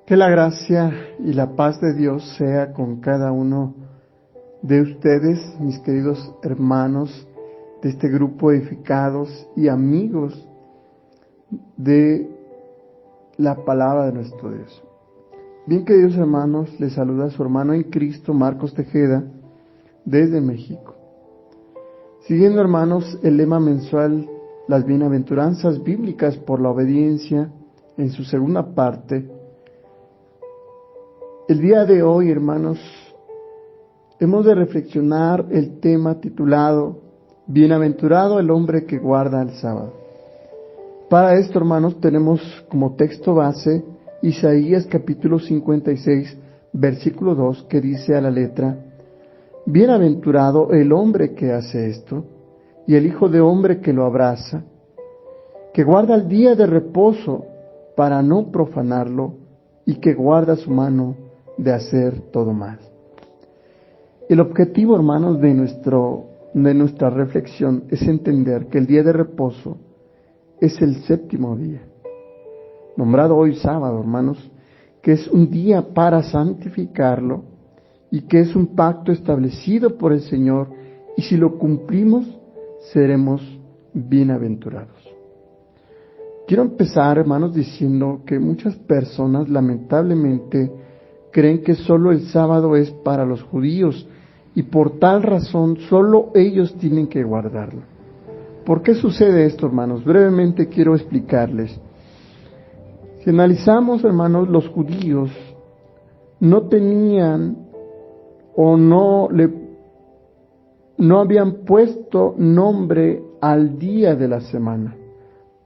Que la gracia y la paz de Dios sea con cada uno de ustedes, mis queridos hermanos de este grupo edificados y amigos de la palabra de nuestro Dios. Bien, queridos hermanos, les saluda su hermano en Cristo, Marcos Tejeda, desde México. Siguiendo, hermanos, el lema mensual, las bienaventuranzas bíblicas por la obediencia, en su segunda parte. El día de hoy, hermanos, hemos de reflexionar el tema titulado Bienaventurado el hombre que guarda el sábado. Para esto, hermanos, tenemos como texto base Isaías capítulo 56, versículo 2, que dice a la letra: Bienaventurado el hombre que hace esto, y el hijo de hombre que lo abraza, que guarda el día de reposo para no profanarlo, y que guarda su mano de hacer todo mal. El objetivo, hermanos, de nuestra reflexión es entender que el día de reposo es el séptimo día, nombrado hoy sábado, hermanos, que es un día para santificarlo y que es un pacto establecido por el Señor, y si lo cumplimos seremos bienaventurados. Quiero empezar, hermanos, diciendo que muchas personas lamentablemente creen que solo el sábado es para los judíos y por tal razón solo ellos tienen que guardarlo. ¿Por qué sucede esto, hermanos? Brevemente quiero explicarles. Si analizamos, hermanos, los judíos no tenían o no habían puesto nombre al día de la semana.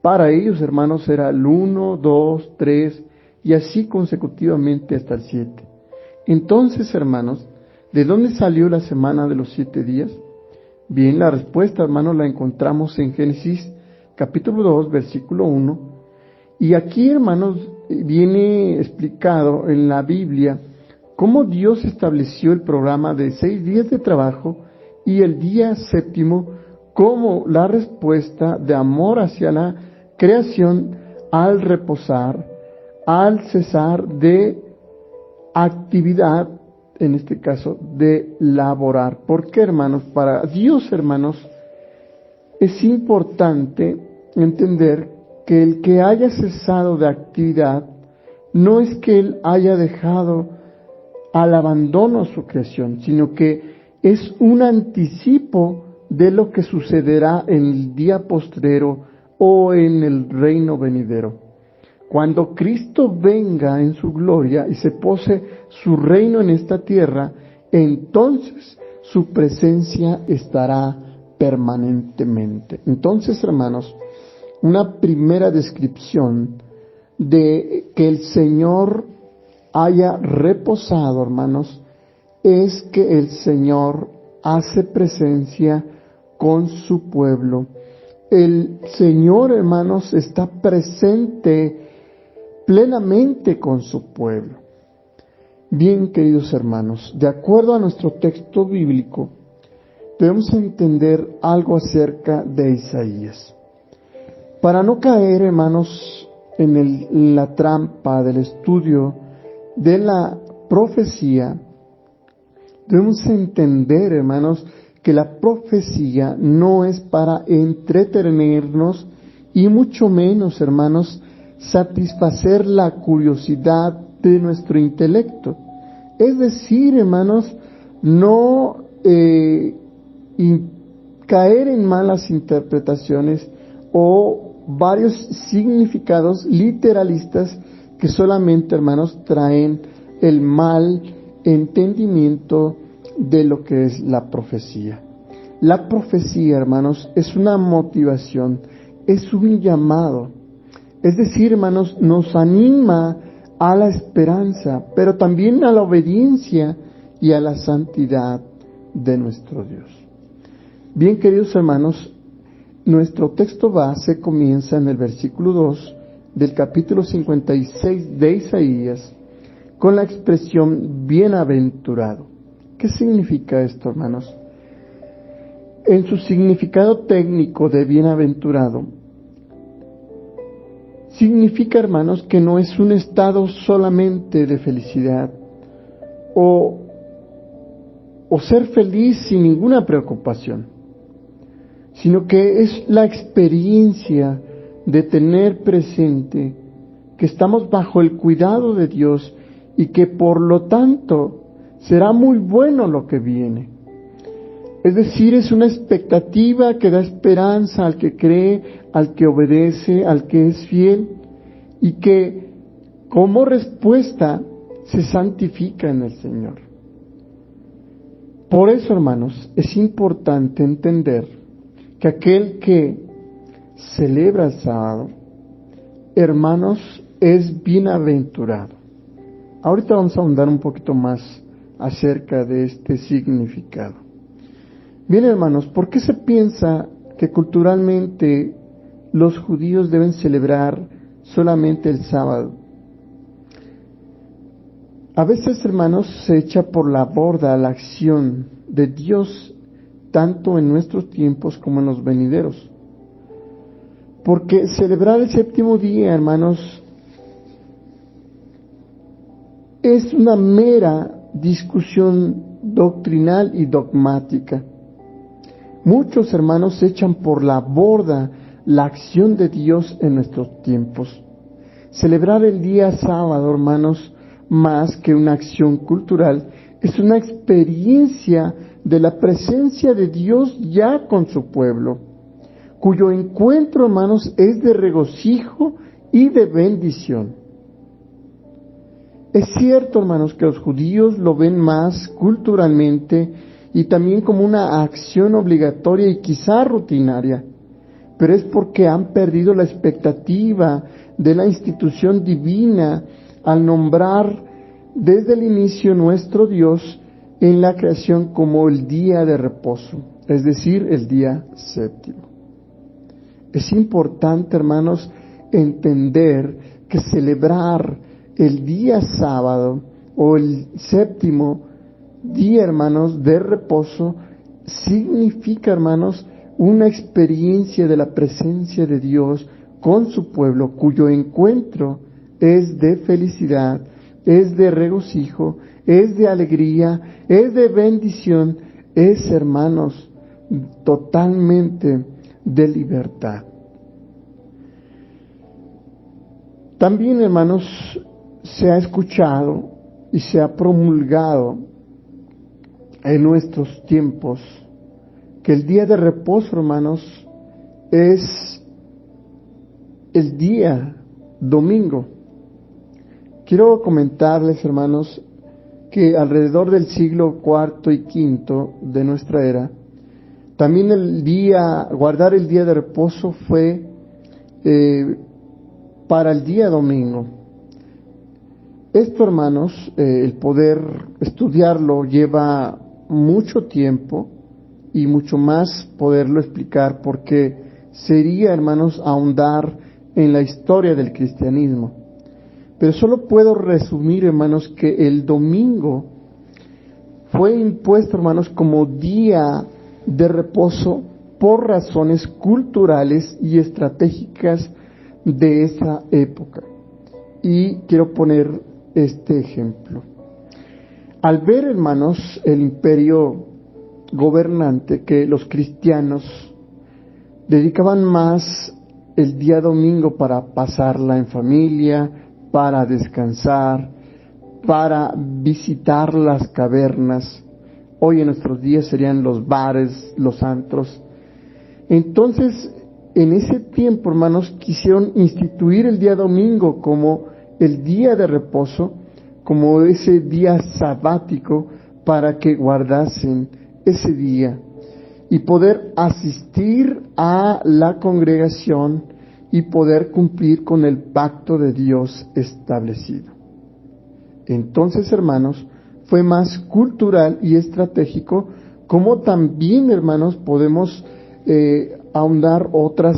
Para ellos, hermanos, era el 1, 2, 3 y así consecutivamente hasta el 7. Entonces, hermanos, ¿de dónde salió la semana de los 7 días? Bien, la respuesta, hermanos, la encontramos en Génesis capítulo 2, versículo 1. Y aquí, hermanos, viene explicado en la Biblia cómo Dios estableció el programa de 6 días de trabajo y el día séptimo como la respuesta de amor hacia la creación al reposar, al cesar de actividad, en este caso de laborar. ¿Por qué, hermanos? Para Dios, hermanos, es importante entender que el que haya cesado de actividad no es que Él haya dejado al abandono su creación, sino que es un anticipo de lo que sucederá en el día postrero o en el reino venidero. Cuando Cristo venga en su gloria y se pose su reino en esta tierra, entonces su presencia estará permanentemente. Entonces, hermanos, una primera descripción de que el Señor haya reposado, hermanos, es que el Señor hace presencia con su pueblo. El Señor, hermanos, está presente plenamente con su pueblo. Bien, queridos hermanos, de acuerdo a nuestro texto bíblico, debemos entender algo acerca de Isaías. Para no caer, hermanos, en la trampa del estudio de la profecía, debemos entender, hermanos, que la profecía no es para entretenernos y mucho menos, hermanos, satisfacer la curiosidad de nuestro intelecto. Es decir, hermanos, no caer en malas interpretaciones o varios significados literalistas que solamente, hermanos, traen el mal entendimiento de lo que es la profecía. La profecía, hermanos, es una motivación, es un llamado. Es decir, hermanos, nos anima a la esperanza, pero también a la obediencia y a la santidad de nuestro Dios. Bien, queridos hermanos, nuestro texto base comienza en el versículo 2 del capítulo 56 de Isaías con la expresión bienaventurado. ¿Qué significa esto, hermanos? En su significado técnico de bienaventurado, significa, hermanos, que no es un estado solamente de felicidad o ser feliz sin ninguna preocupación, sino que es la experiencia de tener presente que estamos bajo el cuidado de Dios y que por lo tanto será muy bueno lo que viene. Es decir, es una expectativa que da esperanza al que cree, al que obedece, al que es fiel y que como respuesta se santifica en el Señor. Por eso, hermanos, es importante entender que aquel que celebra el sábado, hermanos, es bienaventurado. Ahorita vamos a ahondar un poquito más acerca de este significado. Bien, hermanos, ¿por qué se piensa que culturalmente los judíos deben celebrar solamente el sábado? A veces, hermanos, se echa por la borda la acción de Dios tanto en nuestros tiempos como en los venideros. Porque celebrar el séptimo día, hermanos, es una mera discusión doctrinal y dogmática. Muchos hermanos echan por la borda la acción de Dios en nuestros tiempos. Celebrar el día sábado, hermanos, más que una acción cultural, es una experiencia de la presencia de Dios ya con su pueblo, cuyo encuentro, hermanos, es de regocijo y de bendición. Es cierto, hermanos, que los judíos lo ven más culturalmente y también como una acción obligatoria y quizá rutinaria, pero es porque han perdido la expectativa de la institución divina al nombrar desde el inicio nuestro Dios en la creación como el día de reposo, es decir, el día séptimo. Es importante, hermanos, entender que celebrar el día sábado o el séptimo día, hermanos, de reposo, significa, hermanos, una experiencia de la presencia de Dios con su pueblo, cuyo encuentro es de felicidad, es de regocijo, es de alegría, es de bendición, es, hermanos, totalmente de libertad. También, hermanos, se ha escuchado y se ha promulgado en nuestros tiempos que el día de reposo, hermanos, es el día domingo. Quiero comentarles, hermanos, que alrededor del siglo IV y V de nuestra era, también guardar el día de reposo fue para el día domingo. Esto, hermanos, el poder estudiarlo lleva mucho tiempo y mucho más poderlo explicar, porque sería, hermanos, ahondar en la historia del cristianismo. Pero solo puedo resumir, hermanos, que el domingo fue impuesto, hermanos, como día de reposo por razones culturales y estratégicas de esa época. Y quiero poner este ejemplo. Al ver, hermanos, el imperio gobernante, que los cristianos dedicaban más el día domingo para pasarla en familia, para descansar, para visitar las cavernas. Hoy en nuestros días serían los bares, los antros. Entonces, en ese tiempo, hermanos, quisieron instituir el día domingo como el día de reposo, como ese día sabático, para que guardasen ese día y poder asistir a la congregación y poder cumplir con el pacto de Dios establecido. Entonces, hermanos, fue más cultural y estratégico, como también, hermanos, podemos ahondar otras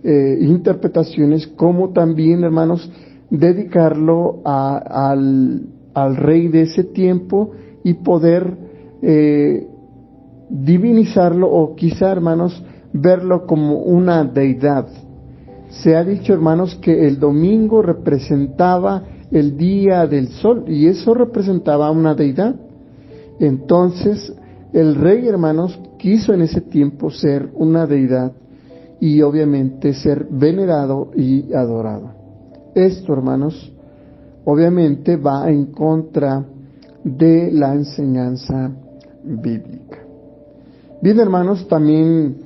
interpretaciones, como también, hermanos, dedicarlo al rey de ese tiempo y poder divinizarlo, o quizá, hermanos, verlo como una deidad. Se ha dicho, hermanos, que el domingo representaba el día del sol y eso representaba una deidad. Entonces, el rey, hermanos, quiso en ese tiempo ser una deidad y obviamente ser venerado y adorado. Esto, hermanos, obviamente va en contra de la enseñanza bíblica. Bien, hermanos, también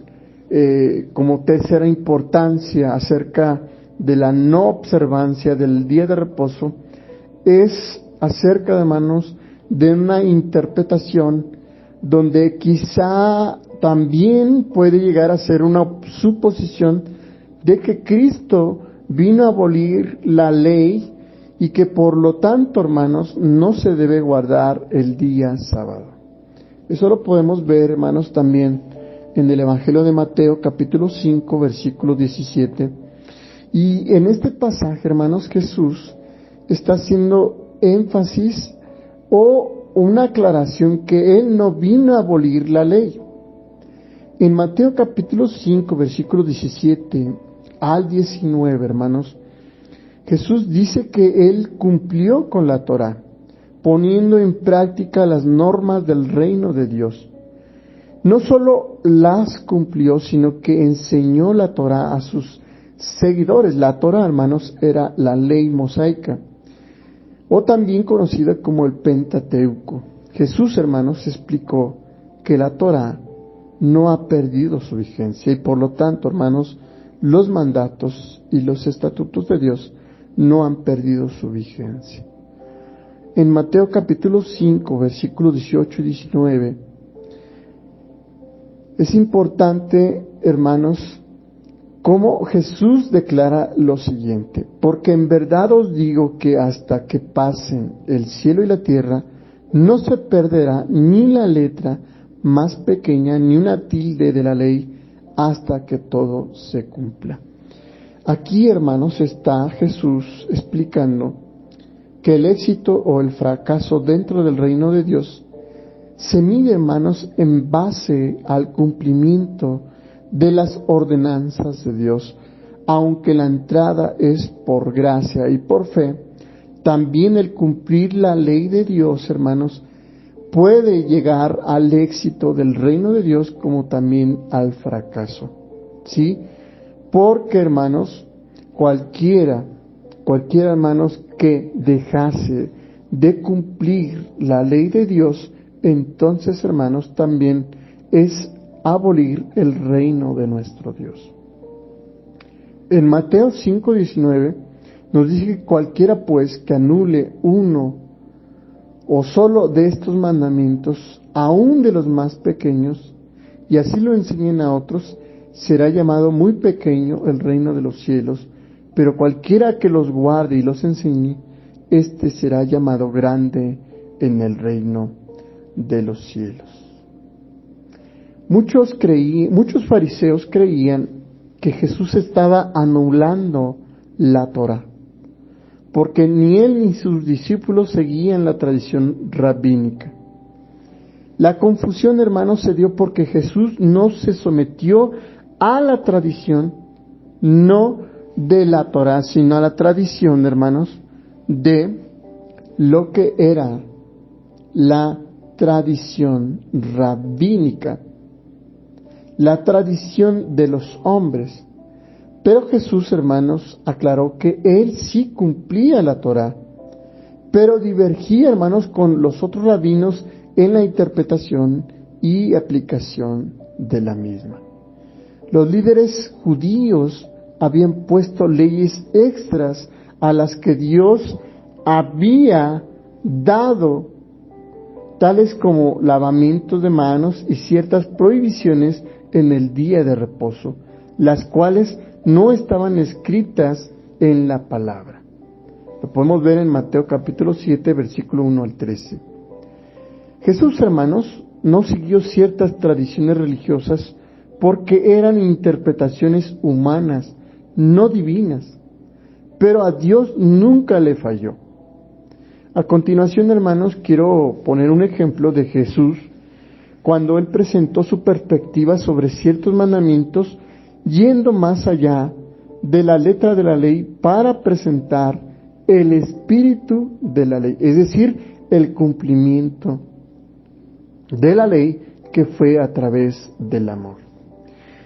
como tercera importancia acerca de la no observancia del día de reposo es acerca, hermanos, de una interpretación donde quizá también puede llegar a ser una suposición de que Cristo vino a abolir la ley y que por lo tanto, hermanos, no se debe guardar el día sábado. Eso lo podemos ver, hermanos, también en el Evangelio de Mateo, capítulo 5, versículo 17. Y en este pasaje, hermanos, Jesús está haciendo énfasis o una aclaración que Él no vino a abolir la ley. En Mateo capítulo 5, versículo 17 al 19, hermanos, Jesús dice que Él cumplió con la Torá, poniendo en práctica las normas del reino de Dios. No solo las cumplió, sino que enseñó la Torá a sus seguidores. La Torá, hermanos, era la ley mosaica, o también conocida como el Pentateuco. Jesús, hermanos, explicó que la Torá no ha perdido su vigencia y por lo tanto, hermanos, los mandatos y los estatutos de Dios no han perdido su vigencia. En Mateo capítulo 5, versículos 18 y 19, es importante, hermanos, cómo Jesús declara lo siguiente: porque en verdad os digo que hasta que pasen el cielo y la tierra, no se perderá ni la letra más pequeña ni una tilde de la ley hasta que todo se cumpla. Aquí, hermanos, está Jesús explicando que el éxito o el fracaso dentro del reino de Dios se mide, hermanos, en base al cumplimiento de las ordenanzas de Dios. Aunque la entrada es por gracia y por fe, también el cumplir la ley de Dios, hermanos, puede llegar al éxito del reino de Dios como también al fracaso. ¿Sí? Porque, hermanos, cualquiera, hermanos, que dejase de cumplir la ley de Dios, entonces, hermanos, también es abolir el reino de nuestro Dios. En Mateo 5:19 nos dice que cualquiera pues que anule uno o solo de estos mandamientos, aun de los más pequeños, y así lo enseñen a otros, será llamado muy pequeño el reino de los cielos, pero cualquiera que los guarde y los enseñe, éste será llamado grande en el reino de los cielos. Muchos fariseos creían que Jesús estaba anulando la Torá, porque ni él ni sus discípulos seguían la tradición rabínica. La confusión, hermanos, se dio porque Jesús no se sometió a la tradición, no de la Torá, sino a la tradición, hermanos, de lo que era la tradición rabínica, la tradición de los hombres. Pero Jesús, hermanos, aclaró que él sí cumplía la Torá, pero divergía, hermanos, con los otros rabinos en la interpretación y aplicación de la misma. Los líderes judíos habían puesto leyes extras a las que Dios había dado, tales como lavamientos de manos y ciertas prohibiciones en el día de reposo, las cuales no estaban escritas en la palabra. Lo podemos ver en Mateo capítulo 7, versículo 1 al 13. Jesús, hermanos, no siguió ciertas tradiciones religiosas porque eran interpretaciones humanas, no divinas, pero a Dios nunca le falló. A continuación, hermanos, quiero poner un ejemplo de Jesús cuando él presentó su perspectiva sobre ciertos mandamientos, yendo más allá de la letra de la ley para presentar el espíritu de la ley, es decir, el cumplimiento de la ley que fue a través del amor.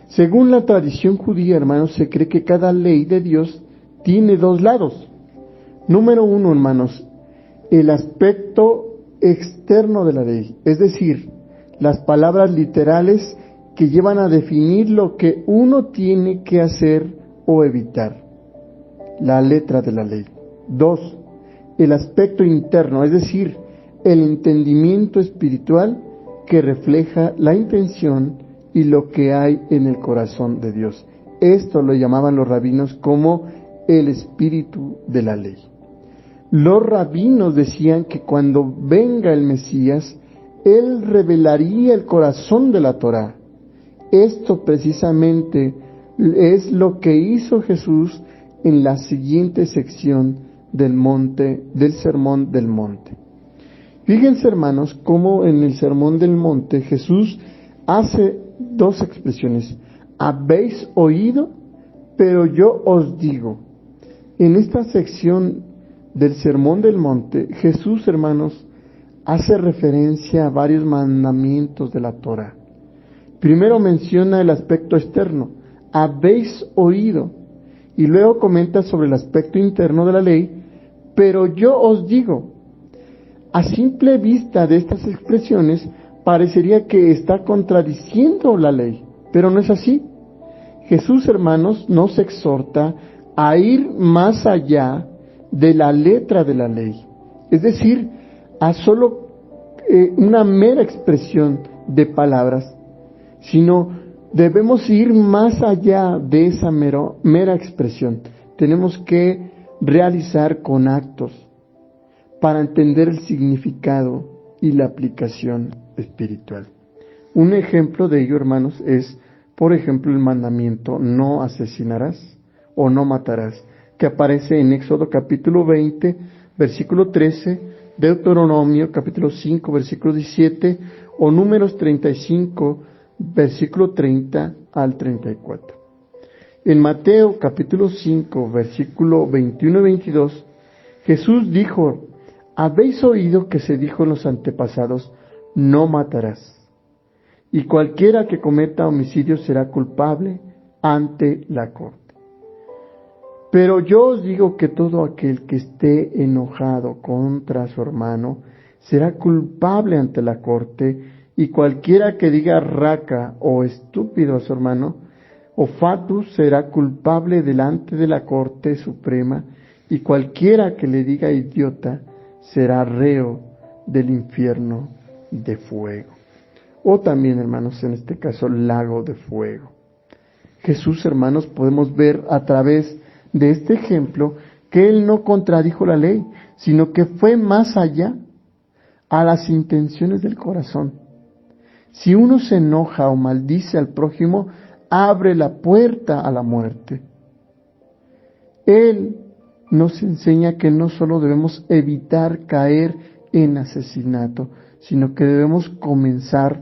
Según la tradición judía, hermanos, se cree que cada ley de Dios tiene dos lados. Número uno, hermanos, el aspecto externo de la ley, es decir, las palabras literales que llevan a definir lo que uno tiene que hacer o evitar, la letra de la ley. 2. El aspecto interno, es decir, el entendimiento espiritual que refleja la intención y lo que hay en el corazón de Dios. Esto lo llamaban los rabinos como el espíritu de la ley. Los rabinos decían que cuando venga el Mesías, Él revelaría el corazón de la Torá. Esto precisamente es lo que hizo Jesús en la siguiente sección del Sermón del Monte. Fíjense, hermanos, cómo en el Sermón del Monte Jesús hace dos expresiones. Habéis oído, pero yo os digo. En esta sección del Sermón del Monte, Jesús, hermanos, hace referencia a varios mandamientos de la Torá. Primero menciona el aspecto externo, habéis oído, y luego comenta sobre el aspecto interno de la ley, pero yo os digo. A simple vista de estas expresiones, parecería que está contradiciendo la ley, pero no es así. Jesús, hermanos, nos exhorta a ir más allá de la letra de la ley, es decir, a solo una mera expresión de palabras, sino debemos ir más allá de esa mera expresión. Tenemos que realizar con actos para entender el significado y la aplicación espiritual. Un ejemplo de ello, hermanos, es, por ejemplo, el mandamiento no asesinarás o no matarás, que aparece en Éxodo capítulo 20, versículo 13, Deuteronomio capítulo 5, versículo 17, o Números 35, versículo 30 al 34. En Mateo capítulo 5, versículo 21 y 22, Jesús dijo: habéis oído que se dijo en los antepasados, no matarás, y cualquiera que cometa homicidio será culpable ante la corte. Pero yo os digo que todo aquel que esté enojado contra su hermano será culpable ante la corte, y cualquiera que diga raca o estúpido a su hermano, o fatus, será culpable delante de la corte suprema, y cualquiera que le diga idiota será reo del infierno de fuego. O también, hermanos, en este caso, lago de fuego. Jesús, hermanos, podemos ver a través de este ejemplo que Él no contradijo la ley, sino que fue más allá a las intenciones del corazón. Si uno se enoja o maldice al prójimo, abre la puerta a la muerte. Él nos enseña que no solo debemos evitar caer en asesinato, sino que debemos comenzar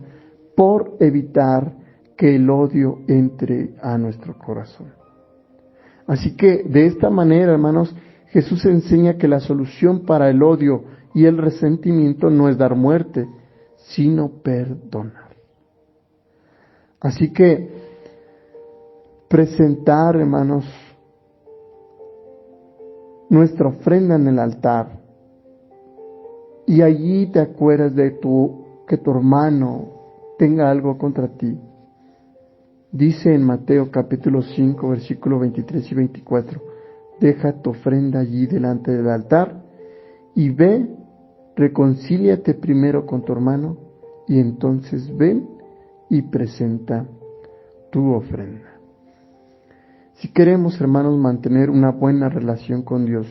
por evitar que el odio entre a nuestro corazón. Así que de esta manera, hermanos, Jesús enseña que la solución para el odio y el resentimiento no es dar muerte, sino perdonar. Así que presentar, hermanos, nuestra ofrenda en el altar, y allí te acuerdas de que tu hermano tenga algo contra ti. Dice en Mateo capítulo 5, versículo 23 y 24, deja tu ofrenda allí delante del altar y ve, reconcíliate primero con tu hermano y entonces ven y presenta tu ofrenda. Si queremos, hermanos, mantener una buena relación con Dios,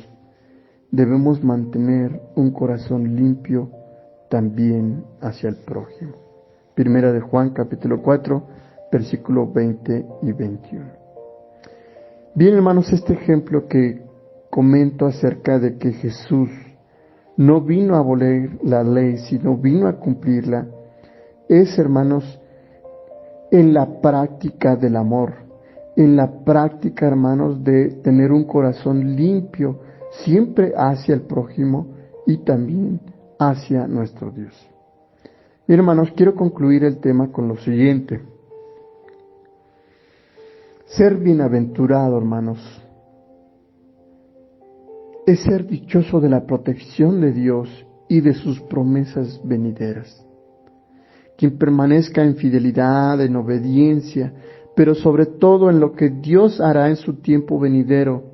debemos mantener un corazón limpio también hacia el prójimo. Primera de Juan capítulo 4, versículos 20 y 21. Bien, hermanos, este ejemplo que comento acerca de que Jesús no vino a abolir la ley, sino vino a cumplirla, es, hermanos, en la práctica del amor, en la práctica, hermanos, de tener un corazón limpio siempre hacia el prójimo y también hacia nuestro Dios. Bien, hermanos, quiero concluir el tema con lo siguiente. Ser bienaventurado, hermanos, es ser dichoso de la protección de Dios y de sus promesas venideras. Quien permanezca en fidelidad, en obediencia, pero sobre todo en lo que Dios hará en su tiempo venidero,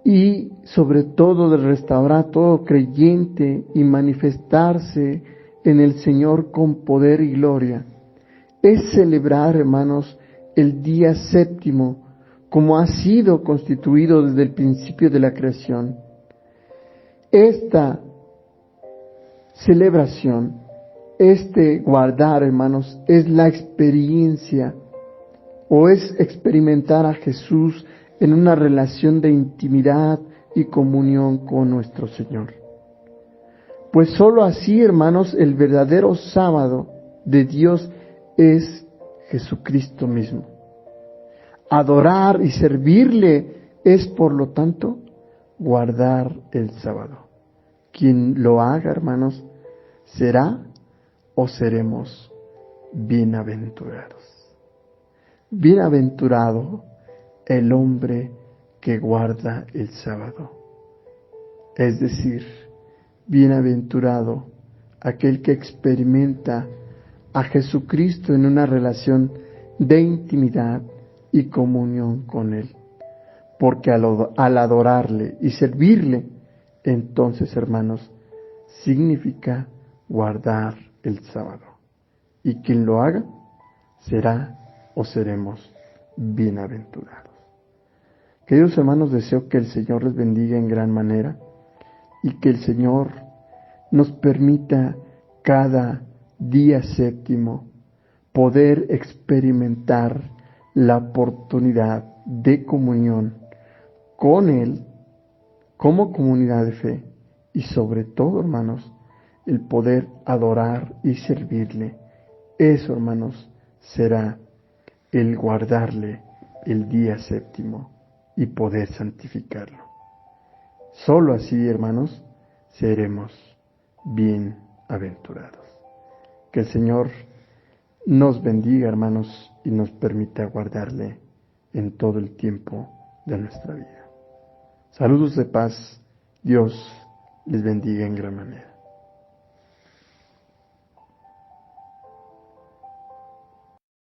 y sobre todo de restaurar a todo creyente y manifestarse en el Señor con poder y gloria, es celebrar, hermanos, el día séptimo, como ha sido constituido desde el principio de la creación. Esta celebración, guardar, hermanos, es la experiencia o es experimentar a Jesús en una relación de intimidad y comunión con nuestro Señor. Pues sólo así, hermanos, el verdadero sábado de Dios es Jesucristo mismo. Adorar y servirle es, por lo tanto, guardar el sábado. Quien lo haga, hermanos, será o seremos bienaventurados. Bienaventurado el hombre que guarda el sábado. Es decir, bienaventurado aquel que experimenta a Jesucristo en una relación de intimidad y comunión con Él. Porque al adorarle y servirle, entonces, hermanos, significa guardar el sábado. Y quien lo haga será o seremos bienaventurados. Queridos hermanos, deseo que el Señor les bendiga en gran manera y que el Señor nos permita cada día séptimo poder experimentar la oportunidad de comunión con Él como comunidad de fe y sobre todo, hermanos, el poder adorar y servirle. Eso, hermanos, será el guardarle el día séptimo y poder santificarlo. Solo así, hermanos, seremos bienaventurados. Que el Señor nos bendiga, hermanos, y nos permita guardarle en todo el tiempo de nuestra vida. Saludos de paz. Dios les bendiga en gran manera.